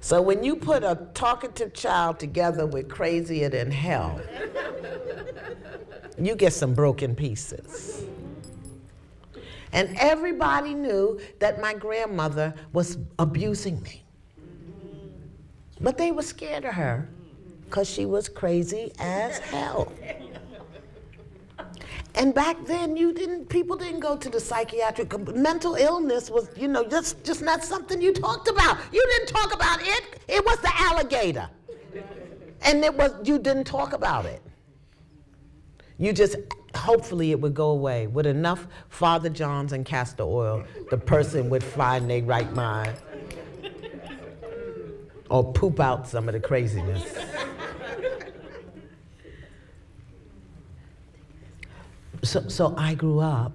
So when you put a talkative child together with crazier than hell, you get some broken pieces. And everybody knew that my grandmother was abusing me. But they were scared of her because she was crazy as hell. And back then, people didn't go to the psychiatric. Mental illness was, just not something you talked about. You didn't talk about it. It was the alligator. And you didn't talk about it. You just, hopefully it would go away. With enough Father Johns and castor oil, the person would find their right mind. Or poop out some of the craziness. So I grew up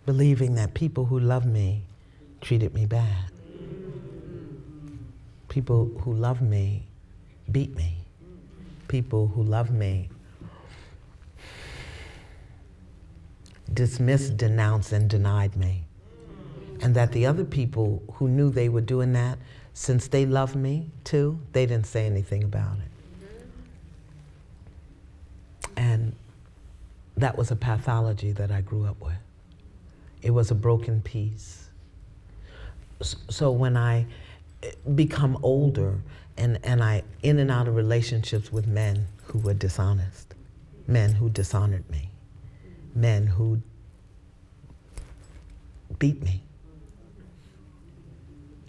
believing that people who loved me treated me bad. People who loved me beat me. People who loved me dismissed, denounced, and denied me. And that the other people who knew they were doing that, since they loved me too, they didn't say anything about it. And that was a pathology that I grew up with. It was a broken piece. So when I become older and I in and out of relationships with men who were dishonest, men who dishonored me, men who beat me,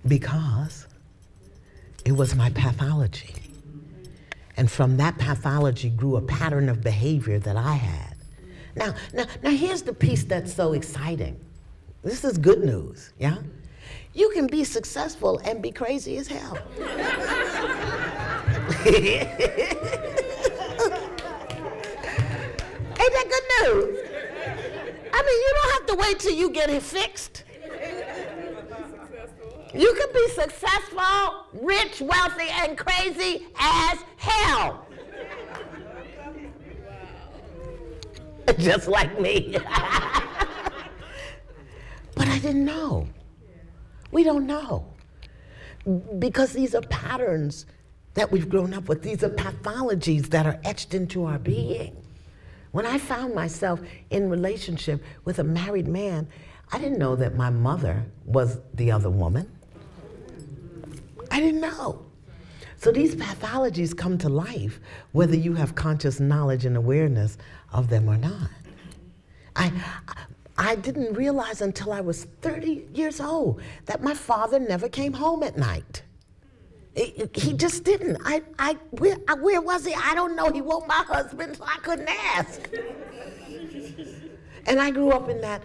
because it was my pathology. And from that pathology grew a pattern of behavior that I had. Now here's the piece that's so exciting. This is good news, yeah? You can be successful and be crazy as hell. Ain't that good news? I mean, you don't have to wait till you get it fixed. You can be successful, rich, wealthy, and crazy as hell. Just like me. But I didn't know. We don't know. Because these are patterns that we've grown up with. These are pathologies that are etched into our being. When I found myself in relationship with a married man, I didn't know that my mother was the other woman. I didn't know. So these pathologies come to life whether you have conscious knowledge and awareness of them or not. I didn't realize until I was 30 years old that my father never came home at night. He just didn't. Where was he? I don't know. He woke my husband, so I couldn't ask. And I grew up in that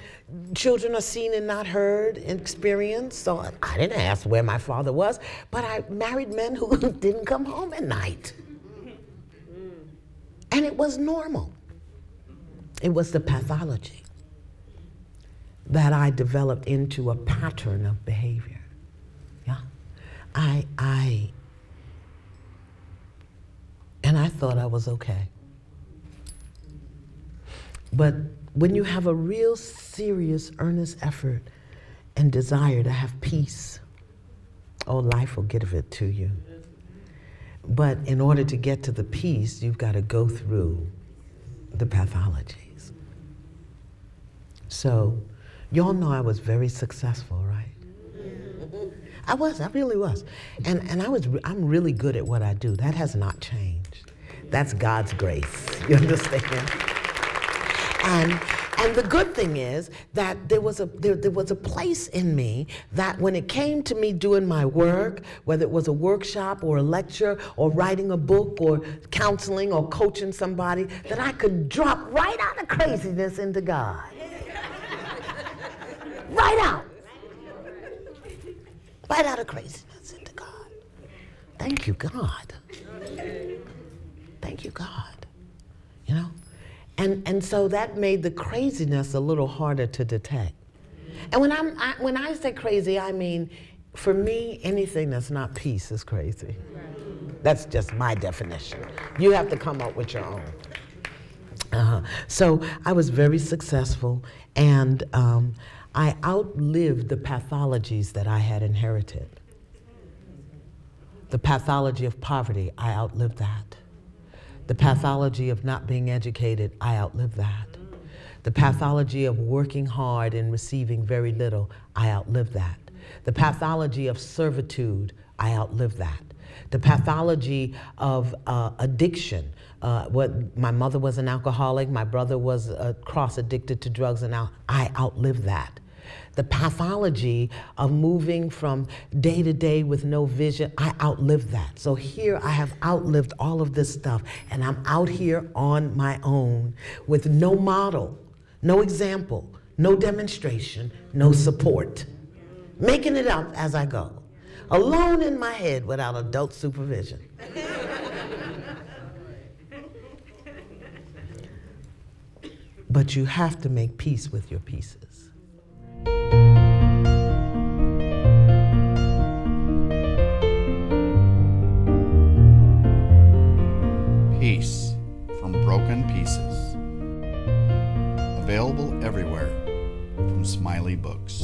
children are seen and not heard experience, so I didn't ask where my father was, but I married men who didn't come home at night. And it was normal. It was the pathology that I developed into a pattern of behavior. Yeah. And I thought I was okay. But when you have a real serious, earnest effort and desire to have peace, oh, life will give it to you. But in order to get to the peace, you've got to go through the pathologies. So, y'all know I was very successful, right? I really was. And I'm really good at what I do. That has not changed. That's God's grace, you understand? And the good thing is that there was a place in me that when it came to me doing my work, whether it was a workshop or a lecture or writing a book or counseling or coaching somebody, that I could drop right out of craziness into God. Right out. Right out of craziness into God. Thank you, God. Thank you, God. You know? And so that made the craziness a little harder to detect. And when I say crazy, I mean, for me, anything that's not peace is crazy. That's just my definition. You have to come up with your own. So I was very successful, and I outlived the pathologies that I had inherited. The pathology of poverty, I outlived that. The pathology of not being educated, I outlived that. The pathology of working hard and receiving very little, I outlived that. The pathology of servitude, I outlived that. The pathology of addiction. My mother was an alcoholic, my brother was cross-addicted to drugs, and I outlived that. The pathology of moving from day to day with no vision, I outlived that. So here I have outlived all of this stuff, and I'm out here on my own with no model, no example, no demonstration, no support. Making it up as I go. Alone in my head without adult supervision. But you have to make peace with your pieces. Peace from Broken Pieces. Available everywhere from Smiley Books.